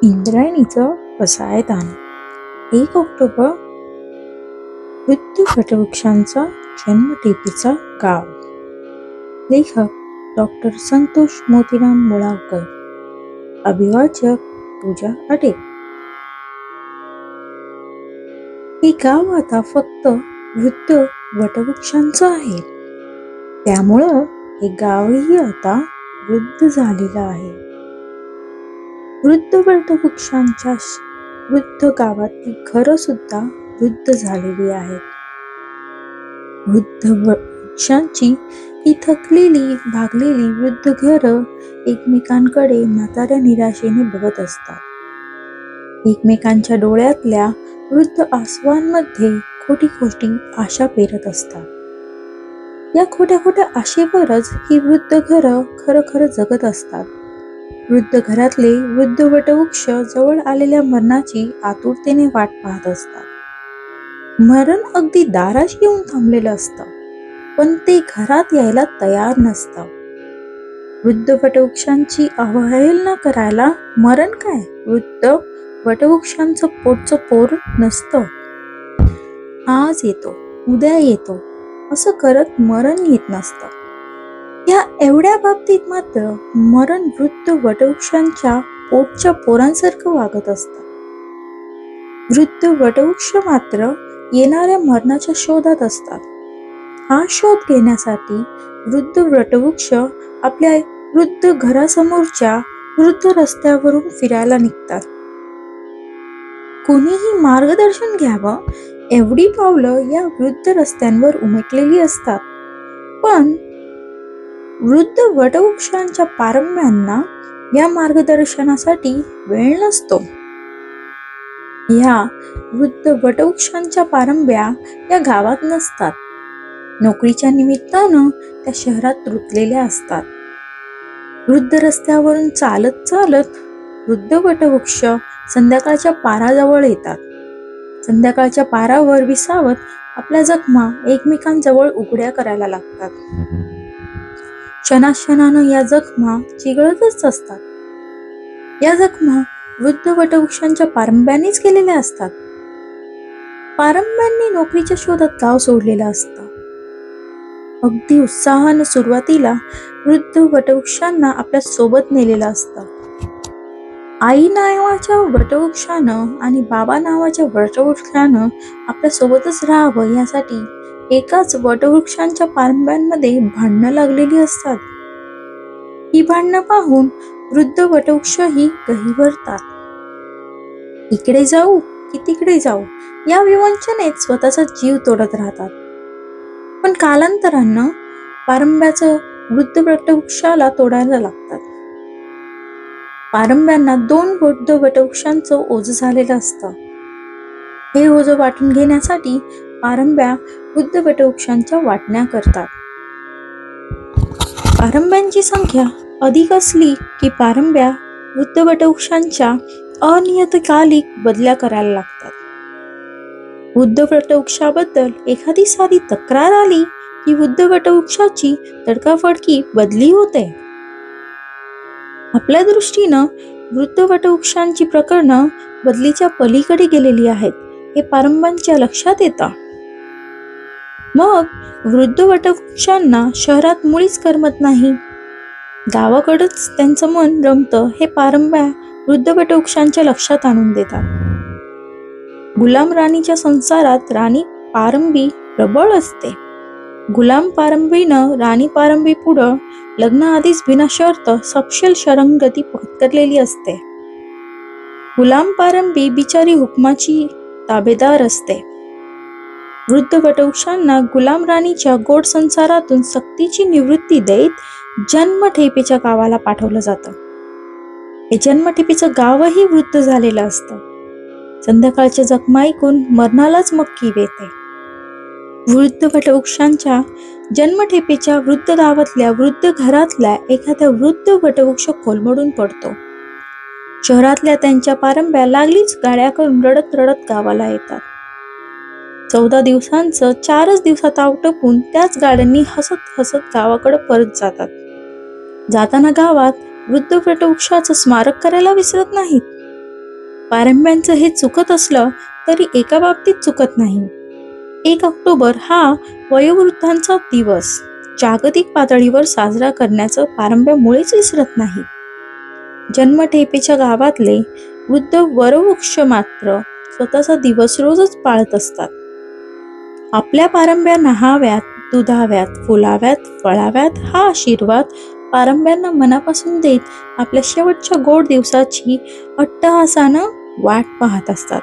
इंद्रायणीचं पसायदान. 1 October. वृद्ध वटवृक्षांचा जन्मठेपेचा गाव. लेखक डॉक्टर संतोष मोतीराम मुळावकर. अभिवाचक पूजा अटे. हे गाव आता फक्त वृद्ध वटवृक्षांचं आहे. त्यामुळं हे गावही आता वृद्ध झालेलं आहे. वृद्ध वटवृक्षांच्या वृद्ध गावातली घरं सुद्धा वृद्ध झालेली आहेत. वृद्ध वृक्षांची ही थकलेली भागलेली वृद्ध घरं एकमेकांकडे म्हाताऱ्या निराशेने बघत असतात. एकमेकांच्या डोळ्यातल्या वृद्ध आसवांमध्ये खोटी खोटी आशा पेरत असतात. या खोट्या खोट्या आशेवरच ही वृद्ध घरं खरं खरं जगत असतात. वृद्ध घरातले वृद्ध वटवृक्ष जवळ आलेल्या मरणाची आतुरतेने वाट पाहत असतात. मरण अगदी दाराशी येऊन थांबलेलं असतं, पण ते घरात यायला तयार नसतं. वृद्ध वटवृक्षांची अवहेलना करायला मरण काय, वृद्ध वटवृक्षांचं पोटचं पोर नसतं. आज येतो उद्या येतो असं करत मरण येत नसतं. या एवढ्या बाबतीत मात्र मरण वृद्ध वटवृक्षांच्या पोटच्या पोरांसारखं वागत असतं. वृद्ध वटवृक्ष मात्र येणाऱ्या मरणाच्या शोधात असतात. हा शोध घेण्यासाठी वृद्ध वटवृक्ष आपल्या वृद्ध घरासमोरच्या वृद्ध रस्त्यावरून फिरायला निघतात. कोणीही मार्गदर्शन घ्यावं एवढी पावलं या वृद्ध रस्त्यांवर उमटलेली असतात. पण वृद्ध वटवृक्षांच्या पारंब्यांना या मार्गदर्शनासाठी वेळ नसतो. या वृद्ध वटवृक्षांच्या पारंब्या या गावात नसतात. नोकरीच्या निमित्तानं त्या शहरात रुतलेल्या असतात. वृद्ध रस्त्यावरून चालत चालत वृद्ध वटवृक्ष संध्याकाळच्या पाराजवळ येतात. संध्याकाळच्या पारावर विसावत आपल्या जखमा एकमेकांजवळ उघड्या करायला लागतात. क्षणाक्षणानं या जखमा चिघळतच असतात. या जखमा वृद्ध वटवृक्षांच्या पारंब्यांनीच केलेल्या असतात. पारंब्यांनी नोकरीच्या शोधात गाव सोडलेलं असतं. अगदी उत्साहानं सुरुवातीला वृद्ध वटवृक्षांना आपल्या सोबत नेलेलं असतं. आई नावाच्या वटवृक्षानं आणि बाबा नावाच्या वटवृक्षानं आपल्या सोबतच राहावं यासाठी एकाच वटवृक्षांच्या पारंब्यांमध्ये भांडणं लागलेली असतात. ही भांडणं पाहून वृद्ध वटवृक्षही गहिवरतात. इकडे जाऊ की तिकडे जाऊ या विवंचनेत स्वतःचा जीव तोडत राहतात. पण कालांतरानं पारंब्याचं वृद्ध वटवृक्षाला तोडायला लागतात. पारंब्यांना 2 वृद्ध वटवृक्षांचं ओझं झालेलं असतं. हे ओझं वाटून घेण्यासाठी पारंब्या वृद्ध वटवृक्षांच्या वाटण्या करतात. पारंब्यांची संख्या अधिक असली की पारंब्या वृद्ध वटवृक्षांच्या अनियतकालिक बदल्या करायला लागतात. वृद्ध वटवृक्षाबद्दल एखादी साधी तक्रार आली की वृद्ध वटवृक्षाची तडकाफडकी बदली होते. आपल्या दृष्टीनं वृद्ध वटवृक्षांची प्रकरणं बदलीच्या पलीकडे गेलेली आहेत हे पारंब्यांच्या लक्षात येतं. मग वृद्ध वटवृक्षांना शहरात मुळीच करमत नाही. गावाकडंच त्यांचं मन रमतं हे पारंब्या वृद्ध वटवृक्षांच्या लक्षात आणून देतात. गुलाम राणीच्या संसारात राणी पारंबी प्रबळ असते. गुलाम पारंबीनं राणी पारंबी पुढं लग्नाआधीच बिनशर्त सपशेल शरणगती पत्करलेली असते. गुलाम पारंबी बिचारी हुकमाची ताबेदार असते. वृद्ध वटवृक्षांना गुलाम राणीच्या गोड संसारातून सक्तीची निवृत्ती देत जन्मठेपेच्या गावाला पाठवलं जातं. हे जन्मठेपेचं गावही वृद्ध झालेलं असतं. संध्याकाळच्या जखमा ऐकून मरणालाच मग कीव येते. वृद्ध वटवृक्षांच्या जन्मठेपेच्या वृद्ध गावातल्या वृद्ध घरातल्या एखाद्या वृद्ध वटवृक्ष कोलमडून पडतो. शहरातल्या त्यांच्या पारंब्या लागलीच गाड्या करून रडत रडत गावाला येतात. 14 दिवसांचं 4च दिवसात आवटपून त्याच गाड्यांनी हसत हसत गावाकडे परत जातात. जाताना गावात वृद्ध वटवृक्षाचं स्मारक करायला विसरत नाहीत. पारंब्यांचं हे चुकत असलं तरी एका बाबतीत चुकत नाही. 1 ऑक्टोबर हा वयोवृद्धांचा दिवस जागतिक पातळीवर साजरा करण्याचं पारंब्या मुळेच विसरत नाही. जन्मठेपेच्या गावातले वृद्ध वरवृक्ष मात्र स्वतःचा दिवस रोजच पाळत असतात. आपल्या पारंब्या न्हाव्यात, दुधाव्यात, फुलाव्यात, फळाव्यात हा आशीर्वाद पारंब्यांना मनापासून देत आपल्या शेवटच्या गोड दिवसाची अट्टहासानं वाट पाहत असतात.